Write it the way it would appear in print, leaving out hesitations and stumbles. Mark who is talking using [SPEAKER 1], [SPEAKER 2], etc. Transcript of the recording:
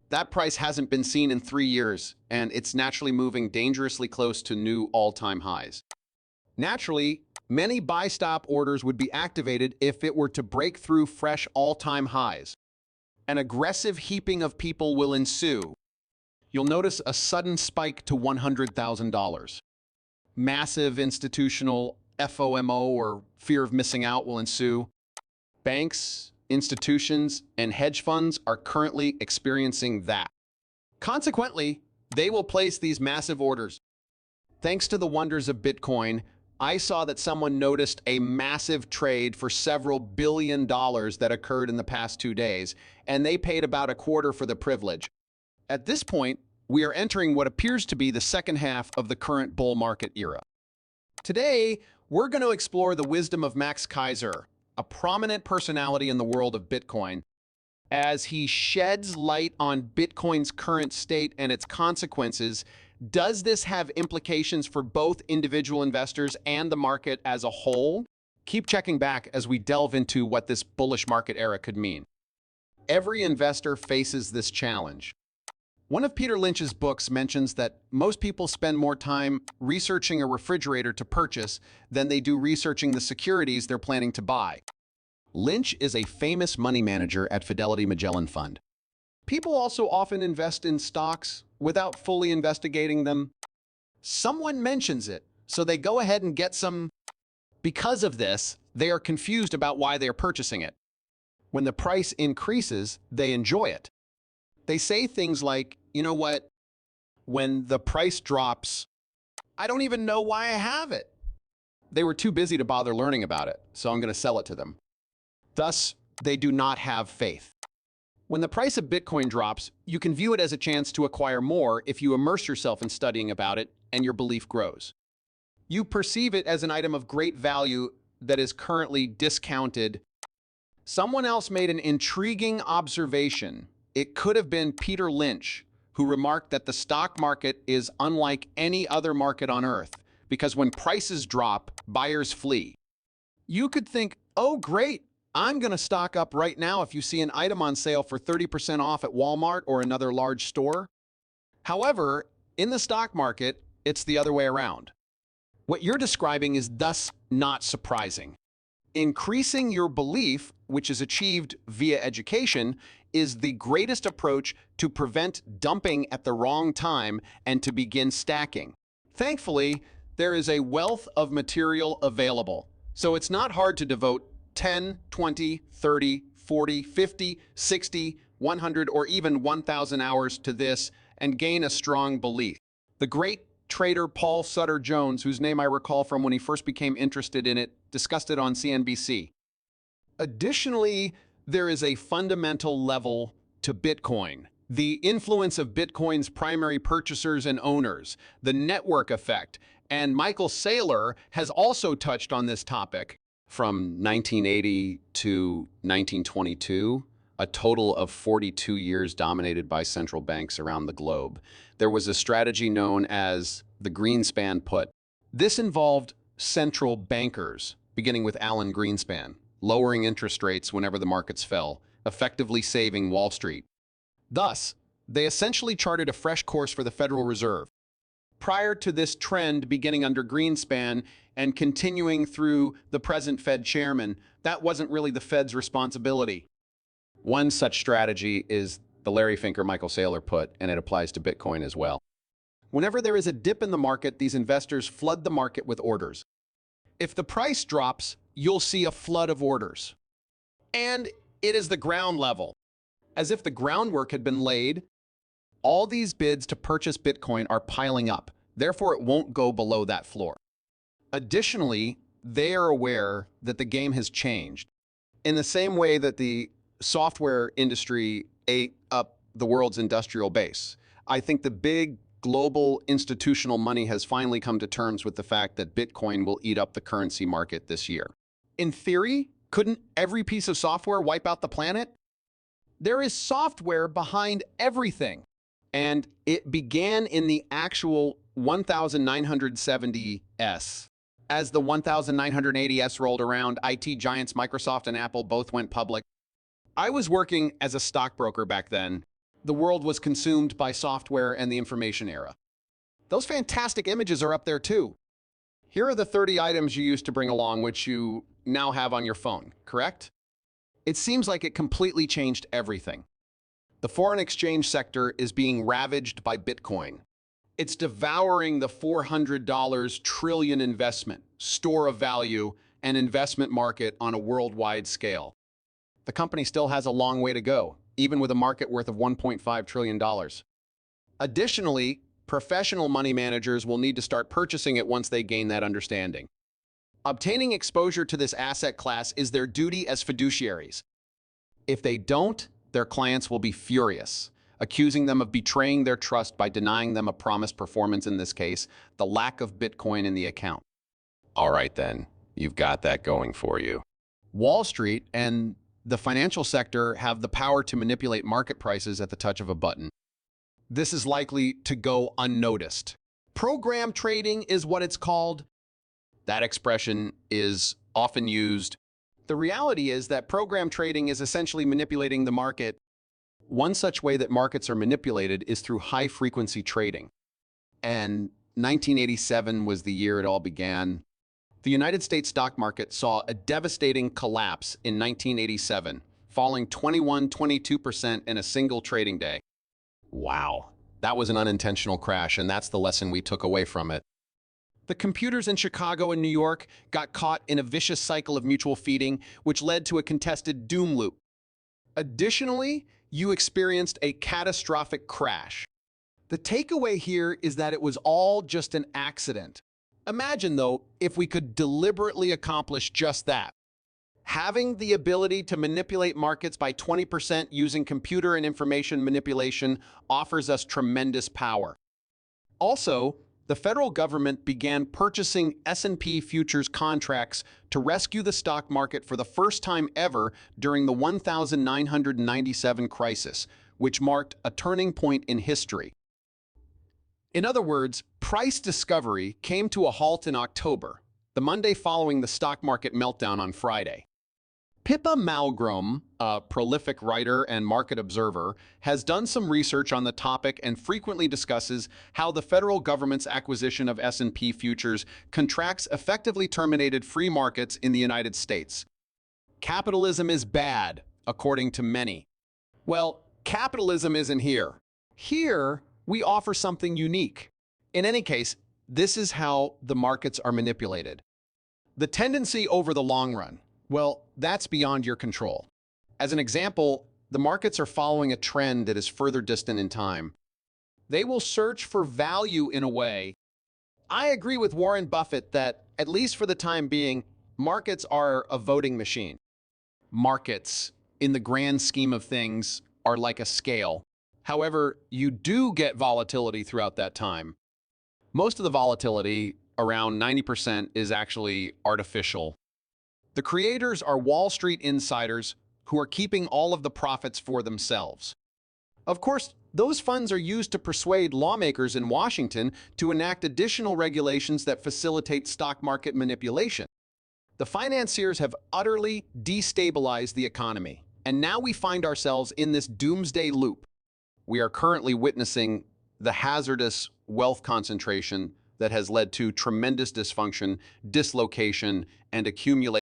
[SPEAKER 1] That price hasn't been seen in 3 years, and it's naturally moving dangerously close to new all-time highs. Naturally, many buy-stop orders would be activated if it were to break through fresh all-time highs. An aggressive heaping of people will ensue. You'll notice a sudden spike to $100,000. Massive institutional FOMO, or fear of missing out, will ensue. Banks, institutions, and hedge funds are currently experiencing that. Consequently, they will place these massive orders. Thanks to the wonders of Bitcoin, I saw that someone noticed a massive trade for several billion dollars that occurred in the past 2 days, and they paid about a quarter for the privilege. At this point, we are entering what appears to be the second half of the current bull market era. Today, we're going to explore the wisdom of Max Keiser, a prominent personality in the world of Bitcoin, as he sheds light on Bitcoin's current state and its consequences. Does this have implications for both individual investors and the market as a whole? Keep checking back as we delve into what this bullish market era could mean. Every investor faces this challenge. One of Peter Lynch's books mentions that most people spend more time researching a refrigerator to purchase than they do researching the securities they're planning to buy. Lynch is a famous money manager at Fidelity Magellan Fund. People also often invest in stocks without fully investigating them. Someone mentions it, so they go ahead and get some. Because of this, they are confused about why they are purchasing it. When the price increases, they enjoy it. They say things like, you know what, when the price drops, I don't even know why I have it. They were too busy to bother learning about it, so I'm going to sell it to them. Thus, they do not have faith. When the price of Bitcoin drops, you can view it as a chance to acquire more if you immerse yourself in studying about it and your belief grows. You perceive it as an item of great value that is currently discounted. Someone else made an intriguing observation. It could have been Peter Lynch, who remarked that the stock market is unlike any other market on earth, because when prices drop, buyers flee. You could think, oh great, I'm going to stock up right now if you see an item on sale for 30% off at Walmart or another large store. However, in the stock market, it's the other way around. What you're describing is thus not surprising. Increasing your belief, which is achieved via education, is the greatest approach to prevent dumping at the wrong time and to begin stacking. Thankfully, there is a wealth of material available, so it's not hard to devote 10, 20, 30, 40, 50, 60, 100, or even 1,000 hours to this and gain a strong belief. The great trader Paul Sutter Jones, whose name I recall from when he first became interested in it, discussed it on CNBC. Additionally, there is a fundamental level to Bitcoin. The influence of Bitcoin's primary purchasers and owners, the network effect, and Michael Saylor has also touched on this topic. From 1980 to 1922, a total of 42 years dominated by central banks around the globe, there was a strategy known as the Greenspan put. This involved central bankers, beginning with Alan Greenspan, lowering interest rates whenever the markets fell, effectively saving Wall Street. Thus, they essentially charted a fresh course for the Federal Reserve. Prior to this trend beginning under Greenspan and continuing through the present Fed chairman, that wasn't really the Fed's responsibility. One such strategy is the Larry Finker Michael Saylor put, and it applies to Bitcoin as well. Whenever there is a dip in the market, these investors flood the market with orders. If the price drops, you'll see a flood of orders. And it is the ground level. As if the groundwork had been laid, all these bids to purchase Bitcoin are piling up. Therefore, it won't go below that floor. Additionally, they are aware that the game has changed. In the same way that the software industry ate up the world's industrial base, I think the big global institutional money has finally come to terms with the fact that Bitcoin will eat up the currency market this year. In theory, couldn't every piece of software wipe out the planet? There is software behind everything. And it began in the actual 1970s. As the 1980s rolled around, IT giants Microsoft and Apple both went public. I was working as a stockbroker back then. the world was consumed by software and the information era. Those fantastic images are up there too. Here are the 30 items you used to bring along, which you now have on your phone, correct? It seems like it completely changed everything. The foreign exchange sector is being ravaged by Bitcoin. It's devouring the $400 trillion investment, store of value, and investment market on a worldwide scale. The company still has a long way to go, even with a market worth of $1.5 trillion. Additionally, professional money managers will need to start purchasing it once they gain that understanding. Obtaining exposure to this asset class is their duty as fiduciaries. If they don't, their clients will be furious, accusing them of betraying their trust by denying them a promised performance, in this case, the lack of Bitcoin in the account. All right then, you've got that going for you. Wall Street and the financial sector have the power to manipulate market prices at the touch of a button. This is likely to go unnoticed. Program trading is what it's called. That expression is often used. The reality is that program trading is essentially manipulating the market. One such way that markets are manipulated is through high-frequency trading. And 1987 was the year it all began. The United States stock market saw a devastating collapse in 1987, falling 22% in a single trading day. Wow, that was an unintentional crash, and that's the lesson we took away from it. The computers in Chicago and New York got caught in a vicious cycle of mutual feeding, which led to a contested doom loop. Additionally, you experienced a catastrophic crash. The takeaway here is that it was all just an accident. Imagine, though, if we could deliberately accomplish just that. Having the ability to manipulate markets by 20% using computer and information manipulation offers us tremendous power. Also, the federal government began purchasing S&P futures contracts to rescue the stock market for the first time ever during the 1997 crisis, which marked a turning point in history. In other words, price discovery came to a halt in October, the Monday following the stock market meltdown on Friday. Pippa Malmgren, a prolific writer and market observer, has done some research on the topic and frequently discusses how the federal government's acquisition of S&P futures contracts effectively terminated free markets in the United States. Capitalism is bad, according to many. Well, capitalism isn't here. Here, we offer something unique. In any case, this is how the markets are manipulated. The tendency over the long run. Well, that's beyond your control. As an example, the markets are following a trend that is further distant in time. They will search for value in a way. I agree with Warren Buffett that, at least for the time being, markets are a voting machine. Markets, in the grand scheme of things, are like a scale. However, you do get volatility throughout that time. Most of the volatility, around 90%, is actually artificial. The creators are Wall Street insiders who are keeping all of the profits for themselves. Of course, those funds are used to persuade lawmakers in Washington to enact additional regulations that facilitate stock market manipulation. The financiers have utterly destabilized the economy, and now we find ourselves in this doomsday loop. We are currently witnessing the hazardous wealth concentration that has led to tremendous dysfunction, dislocation, and accumulation